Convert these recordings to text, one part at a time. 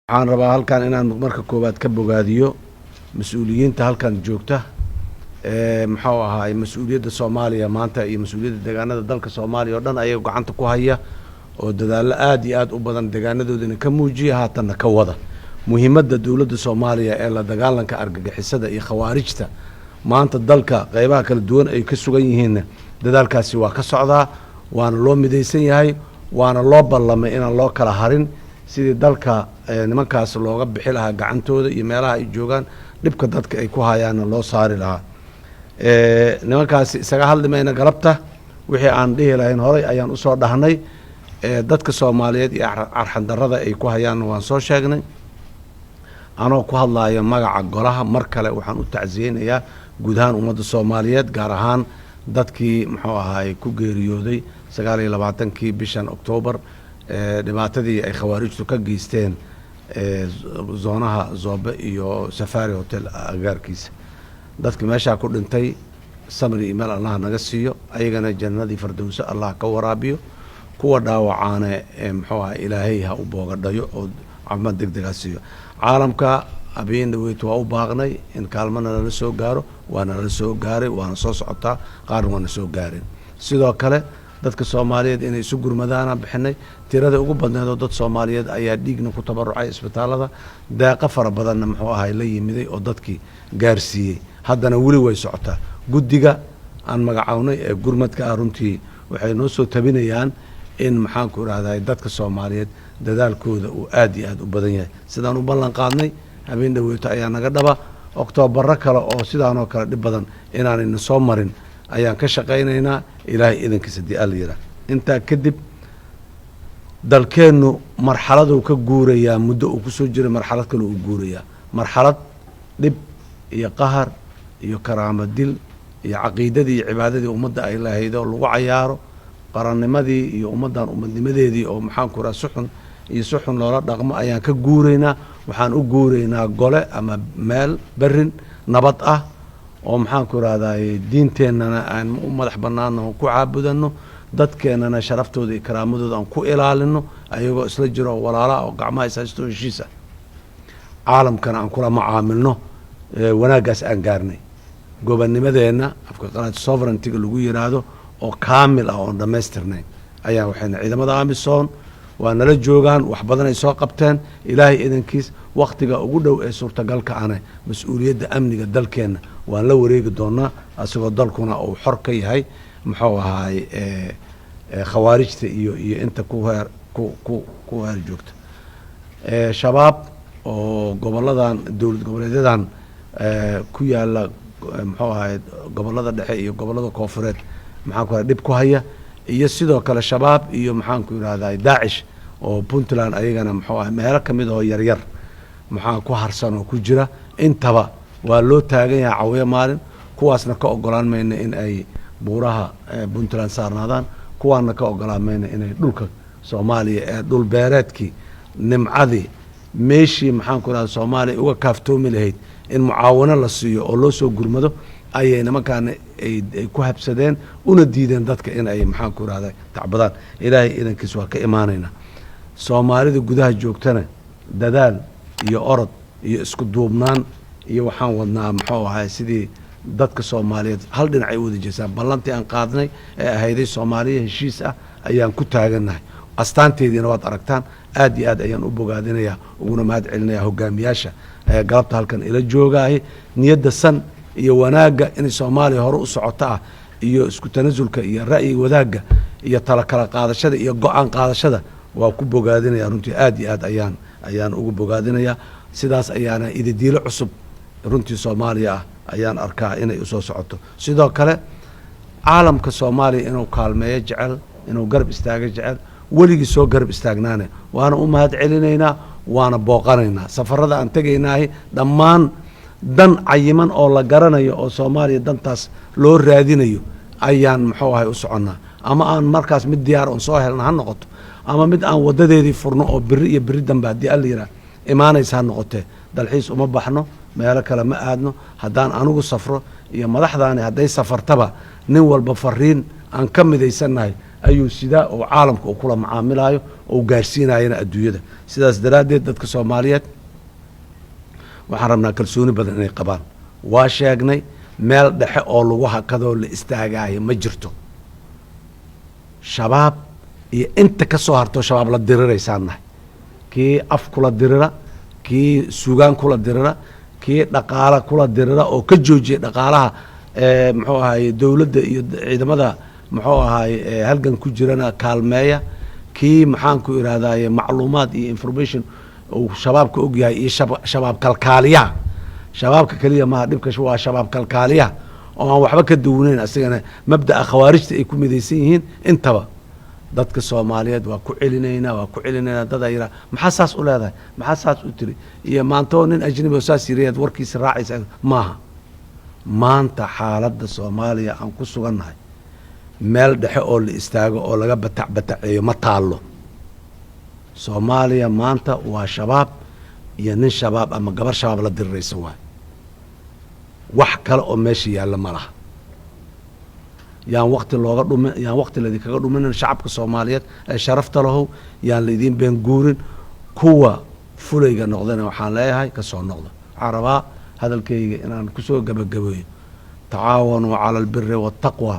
waxaan rabaa halkan inaan marka koowaad ka bogaadiyo mas'uuliyiinta halkan joogta muxuu ahaay mas'uuliyadda Soomaaliya maanta iyo mas'uuliyadda deegaanada dalka Soomaaliya oo dhan ayaga gacanta ku haya oo dadaal aad iyo aad u badan deegaanadoodana ka muujiya haatan ka wada muhiimadda dawladda Soomaaliya ee la dagaalanka argagixisada iyo khawaarijta maanta dalka qaybaha kala duwan ay ka sugan yihiin dadaalkaasi waa ka socdaa waana loo midaysan yahay waana loo ballamay inaan loo kala harin sidii dalka nimankaas looga bixi lahaa gacantooda iyo meelaha ay joogaan dhibka dadka ay ku hayaana loo saari lahaa nimankaas isaga hadlimayna galabta wixii aan dhihi lahayn horay ayaan usoo dhahnay dadka Soomaaliyeed iyo arxan darrada ay ku hayaan waan soo sheegnay anoo ku hadlayo magaca golaha mar kale waxaan u tacsiyeynayaa guud ahaan ummadda Soomaaliyeed gaar ahaan dadkii muxuu ahaay ku geeriyooday 29kii bishan Oktoobar dhibaatadii ay khawaarijtu ka geysteen zoonaha Zoobe iyo Safari Hotel agaarkiisa dadka meesha ku dhintay samri email Allah naga siiyo ayagana jannadii firdawsi Allah ka waraabiyo kuwa dhaawacaana muxuu ahaay Ilaahay ha u boogadhayo oo caafimaad degdeg ah siiyo caalamka abeen dhaweyd waa u baaqnay in kaalmana la soo gaaro waana la soo gaaray waana soo socotaa qaar waana soo gaareen sidoo kale dadka Soomaaliyeed inay isu gurmadaan bixinay tirada ugu badneed dad Soomaaliyeed ayaa dhiigna ku tabarucay isbitaalada deeqa fara badan muxuu ahaay la yimiday oo dadkii gaarsiiyay haddana wali way socotaa guddiga aan magacawnay ee gurmadka runtii waxay noo soo tabinayaan in maxaan ku raadayay dadka Soomaaliyeed dadaalkooda uu aad iyo aad u badan yahay sidaan u ballan qaadnay habeen dhaweeyto ayaa naga dhaba Oktoobar kale oo sidaan oo kale dib badan inaan soo marin ayaan ka shaqeynaynaa Ilaahay idinkiisa diyaar inta kadib dalkeenu marxalad uu ka guuraya muddo uu ku soo jiray marxalad kale uu guuraya marxalad dib iyo qahar iyo karaamo dil iyo caqiidadii iyo cibaadadii ummadda ay lahayd oo lagu cayaaro qarannimadii iyo ummadan ummadnimadeedii oo maxaan ku raasuxun iyo suxun loola dhaqmo ayaan ka guureynaa waxaan u guureynaa gole ama meel barin nabad ah oo maxaan ku raadayay diinteennana aan u madax bannaano ku caabudano dadkeennana sharaftooda iyo karaamadooda aan ku ilaalino ayagoo isla jiro walaala oo gacmaha isaysto heshiis ah caalamkana aan kula macaamilno wanaagaas aan gaarnay gobonnimadeenna afka qalaad sovereignty lagu yiraahdo oo kaamil ah oo dhameystirnay ayaa waxayna ciidamada AMISOM waa nala joogaan wax badan ay soo qabteen Ilaahay idankiis waqtiga ugu dhow ee suurtagalka ah mas'uuliyadda amniga dalkeena waan la wareegi doonaa asagoo dalkuna uu xor ka yahay muxuu ahaay khawaarijta iyo inta ku heer joogta shabaab oo goboladan dawlad goboleedadan ku yaala muxuu ahaay gobolada dhexe iyo gobolada koonfureed maxaan ku dib ku haya iyo sidoo kale shabaab iyo maxaan ku yiraahdaa Daesh oo Puntland ayagana muxuu ahaay meelo kamid oo yar yar maxaan ku harsan oo ku jira intaba waa loo taagan yahay caawiye maalin kuwaasna ka ogolaan mayna in ay buuraha Puntland saarnaadaan kuwaana ka ogolaan mayna inay dhulka Soomaaliya ee dhul beereedkii nimcadii meeshii maxaan ku yiraahdaa Soomaaliya uga kaaftoomi lahayd in mucaawano la siiyo oo loo soo gurmado ayay nimankaan ay ku habsadeen una diideen dadka in ay maxaan ku yiraahdaa tacbadaan Ilaahay idankiis waa ka imaanayna Soomaalida gudaha joogtana dadaal iyo orod iyo isku duubnaan iyo waxaan wadnaa muxuu ahaay sidii dadka Soomaaliyeed hal dhinac ay wada jeesaan ballantii aan qaadnay ee ahayday Soomaaliya heshiis ah ayaan ku taaganahay astaanteediina waad aragtaan aad iyo aad ayaan u bogaadinayaa uguna mahad celinayaa hogaamiyaasha galabta halkan ila joogaahay niyadda san iyo wanaaga in Soomaaliya hore u socoto ah iyo isku tanaasulka iyo ra'yi wadaaga iyo tala kala qaadashada iyo go'aan qaadashada waa ku bogaadinayaa runtii aad iyo aad ayaan ugu bogaadinayaa sidaas ayaana ididiilo cusub runtii Soomaaliya ah ayaan arkaa inay u soo socoto sidoo kale caalamka Soomaaliya inuu kaalmeeyo jecel inuu garab istaago jecel waligii soo garab istaagnaane waana u mahad celinaynaa waana booqanaynaa safarada aan tagaynaahay dhammaan dan cayiman oo la garanayo oo Soomaaliya dantaas loo raadinayo ayaan muxuu ahay u soconnaa ama aan markaas mid diyaar oo soo helna ha noqoto ama mid aan wadadeedii furno oo biri dambe haddii alla yiraahdo imaanaysa ha noqotee dalxiis uma baxno meelo kale ma aadno haddaan anigu safro iyo madaxdaani hadday safartaba nin walba fariin aan ka midaysannahay ayuu sidaa oo caalamka uu kula macaamilayo oo gaarsiinayana adduunyada sidaas daraaddeed dadka soomaaliyeed waxaan rabnaa kalsooni badan inay qabaan waa sheegnay meel dhexe oo lagu hakadoo la istaagaayo ma jirto shabaab iyo inta ka soo hartoo shabaab la diriraysaan nahay kii af kula dirira kii sugaan kula dirira kii dhaqaala kula dirira oo ka joojiyay dhaqaalaha muxuu ahaye dowladda iyo ciidamada muxuu ahaye halgan ku jirana kaalmeeya kii maxaanku ihahdaye macluumaad iyo information uu shabaabka ogyahay iyo shabaab kalkaaliyaha shabaabka keliya maha dhibka waa shabaab kalkaaliyaha oo aan waxba ka duwanayn asigana mabda'a khawaarijta ay ku midaysan yihiin intaba dadka soomaaliyeed waa ku celinaynaa dad ay yidhaha maxaa saas u leedahay maxaa saas u tiri iyo maantoo nin ajnabi oo saas yirayaad warkiisa raacaysa maaha maanta xaaladda soomaaliya aan ku sugannahay meel dhexe oo la istaago oo laga bataceeyo ma taallo soomaaliya maanta waa shabaab iyo nin shabaab ama gabar shabaab la diriraysa waay wax kale oo meesha yaalla ma laha yaan waqti laydinkaga dhumin shacabka soomaaliyeed ee sharafta lahow yaan laydin been guurin kuwa fulayga noqdana waxaan leeyahay ka soo noqda waxaan rabaa hadalkayga inaan kusoo gabagabeeyo tacaawanuu cala albiri waataqwa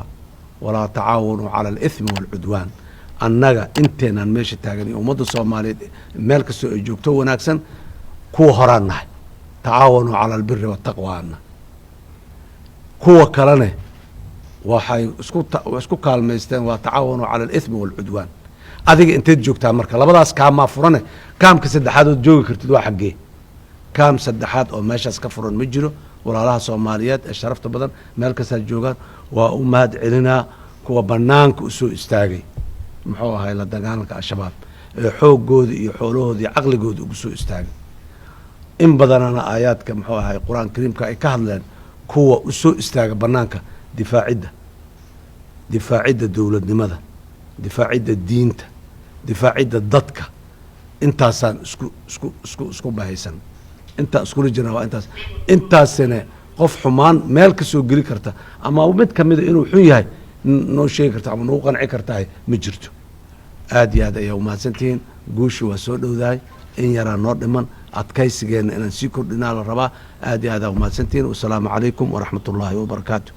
walaa tacaawanuu cala alithmi waalcudwaan annaga inteenaan meesha taagan iyo ummadda soomaaliyeed meel kastoo ay joogto wanaagsan kuwa horaan nahay tacaawanuu cala albiri waataqwa ana kuwa kalene waxay isku kaalmaysteen waa tacaawanuu cala alithmi waalcudwaan adiga inteed joogtaa marka labadaas kaamaa furane kaamka saddexaad ood joogi kartid waa xaggee kaam saddexaad oo meeshaas ka furan ma jiro walaalaha soomaaliyeed ee sharafta badan meel kastaad joogaan waa u mahad celinaa kuwa banaanka usoo istaagay muxuu ahay la dagaalanka al-shabaab ee xoogooda iyo xoolahooda iyo caqligooda ugu soo istaagay in badanana aayaadka muxuu ahay qur-aan kariimka ay ka hadleen kuwa usoo istaaga banaanka difaacidda dowladnimada difaacidda diinta difaacidda dadka intaasaan isku bahaysan intaa iskula jirna waa intaasina qof xumaan meel ka soo geli karta ama mid kamida inuu xun yahay noo sheegi karta ama nagu qanci kartahay ma jirto aad iyo aad ayaa umahadsantihiin guushi waa soo dhowdahay in yaraa noo dhiman adkaysigeenna inaan sii kordhinaa la rabaa aad iyo aad aa umahadsantihiin wasalaamu calaykum waraxmat ullaahi wabarakaatu